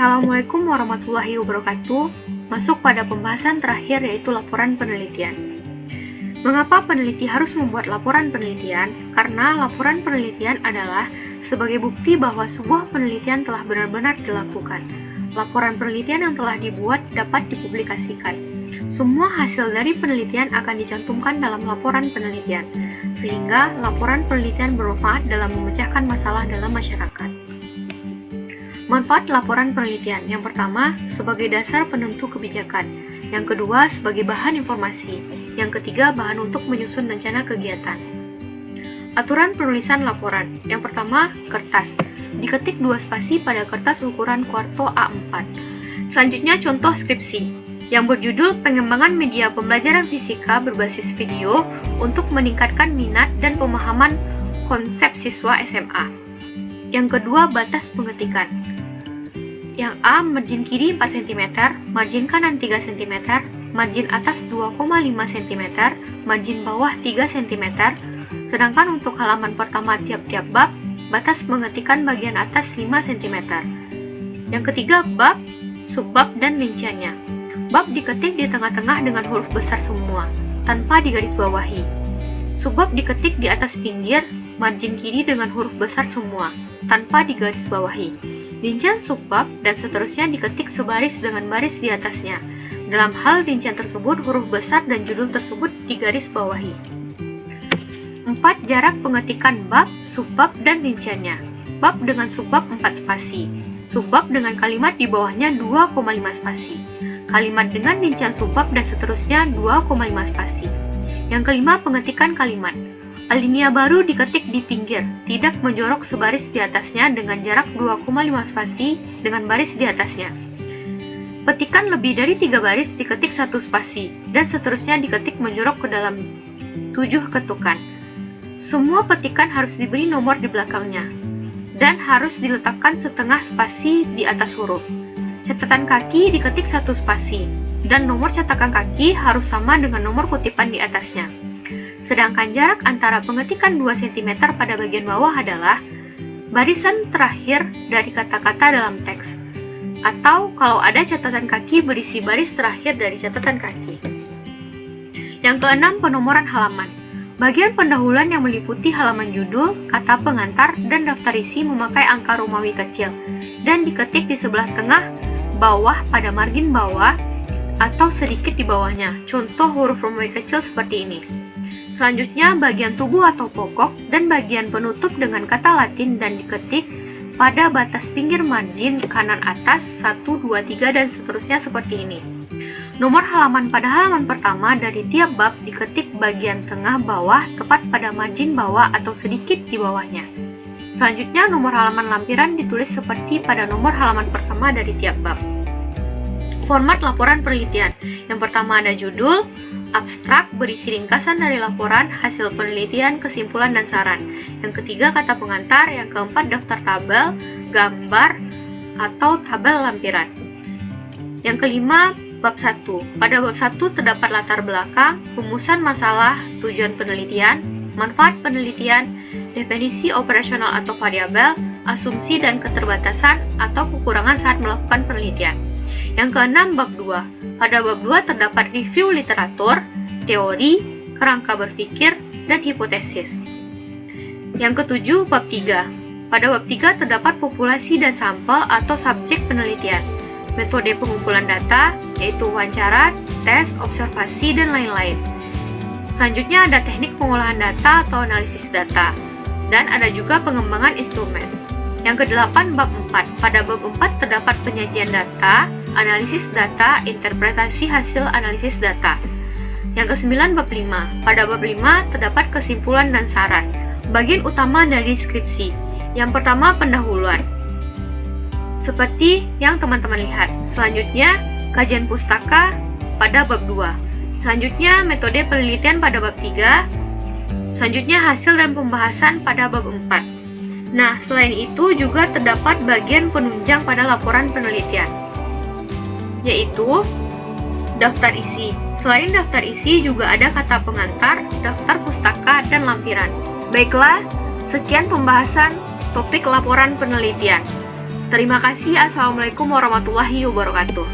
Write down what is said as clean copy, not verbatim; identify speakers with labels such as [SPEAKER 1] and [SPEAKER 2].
[SPEAKER 1] Assalamualaikum warahmatullahi wabarakatuh. Masuk pada pembahasan terakhir yaitu laporan penelitian. Mengapa peneliti harus membuat laporan penelitian? Karena laporan penelitian adalah sebagai bukti bahwa sebuah penelitian telah benar-benar dilakukan. Laporan penelitian yang telah dibuat dapat dipublikasikan. Semua hasil dari penelitian akan dicantumkan dalam laporan penelitian, sehingga laporan penelitian bermanfaat dalam memecahkan masalah dalam masyarakat. Manfaat laporan penelitian. Yang pertama, sebagai dasar penentu kebijakan. Yang kedua, sebagai bahan informasi. Yang ketiga, bahan untuk menyusun rencana kegiatan. Aturan penulisan laporan. Yang pertama, kertas. Diketik 2 spasi pada kertas ukuran kuarto A4. Selanjutnya, contoh skripsi yang berjudul Pengembangan Media Pembelajaran Fisika Berbasis Video untuk meningkatkan minat dan pemahaman konsep siswa SMA. Yang kedua, batas pengetikan. Yang A, margin kiri 4 cm, margin kanan 3 cm, margin atas 2,5 cm, margin bawah 3 cm, sedangkan untuk halaman pertama tiap-tiap bab, batas pengetikan bagian atas 5 cm. Yang ketiga, bab, subbab, dan rinciannya. Bab diketik di tengah-tengah dengan huruf besar semua, tanpa digarisbawahi. Subbab diketik di atas pinggir, margin kiri dengan huruf besar semua, tanpa digarisbawahi. Rincian subbab dan seterusnya diketik sebaris dengan baris di atasnya. Dalam hal rincian tersebut, huruf besar dan judul tersebut digarisbawahi. 4. Jarak pengetikan bab, subbab, dan rinciannya. Bab dengan subbab 4 spasi. Subbab dengan kalimat di bawahnya 2,5 spasi. Kalimat dengan rincian subbab dan seterusnya 2,5 spasi. Yang kelima, pengetikan kalimat. Alinea baru diketik di pinggir, tidak menjorok sebaris di atasnya dengan jarak 2,5 spasi dengan baris di atasnya. Petikan lebih dari 3 baris diketik 1 spasi, dan seterusnya diketik menjorok ke dalam 7 ketukan. Semua petikan harus diberi nomor di belakangnya, dan harus diletakkan setengah spasi di atas huruf. Catatan kaki diketik 1 spasi, dan nomor cetakan kaki harus sama dengan nomor kutipan di atasnya. Sedangkan jarak antara pengetikan 2 cm pada bagian bawah adalah barisan terakhir dari kata-kata dalam teks. Atau kalau ada catatan kaki berisi baris terakhir dari catatan kaki. Yang keenam, penomoran halaman. Bagian pendahuluan yang meliputi halaman judul, kata pengantar, dan daftar isi memakai angka Romawi kecil dan diketik di sebelah tengah bawah pada margin bawah atau sedikit di bawahnya. Contoh huruf Romawi kecil seperti ini. Selanjutnya, bagian tubuh atau pokok dan bagian penutup dengan kata Latin dan diketik pada batas pinggir margin kanan atas 1, 2, 3, dan seterusnya seperti ini. Nomor halaman pada halaman pertama dari tiap bab diketik bagian tengah bawah tepat pada margin bawah atau sedikit di bawahnya. Selanjutnya, nomor halaman lampiran ditulis seperti pada nomor halaman pertama dari tiap bab. Format laporan penelitian. Yang pertama ada judul, abstrak berisi ringkasan dari laporan, hasil penelitian, kesimpulan, dan saran. Yang ketiga, kata pengantar. Yang keempat, daftar tabel, gambar, atau tabel lampiran. Yang kelima, bab 1. Pada bab 1 terdapat latar belakang, rumusan masalah, tujuan penelitian, manfaat penelitian, definisi operasional atau variabel, asumsi dan keterbatasan atau kekurangan saat melakukan penelitian. Yang keenam, bab 2. Pada bab 2 terdapat review literatur, teori, kerangka berpikir, dan hipotesis. Yang ketujuh, bab 3. Pada bab 3 terdapat populasi dan sampel atau subjek penelitian, metode pengumpulan data, yaitu wawancara, tes, observasi, dan lain-lain. Selanjutnya ada teknik pengolahan data atau analisis data, dan ada juga pengembangan instrumen. Yang kedelapan, bab 4. Pada bab 4 terdapat penyajian data, analisis data, interpretasi hasil analisis data. Yang kesembilan, bab 5. Pada bab 5 terdapat kesimpulan dan saran. Bagian utama dari skripsi. Yang pertama, pendahuluan. Seperti yang teman-teman lihat. Selanjutnya, kajian pustaka pada bab 2. Selanjutnya, metode penelitian pada bab 3. Selanjutnya, hasil dan pembahasan pada bab 4. Nah, selain itu juga terdapat bagian penunjang pada laporan penelitian, yaitu daftar isi. Selain daftar isi juga ada kata pengantar, daftar pustaka, dan lampiran. Baiklah, sekian pembahasan topik laporan penelitian. Terima kasih. Assalamualaikum warahmatullahi wabarakatuh.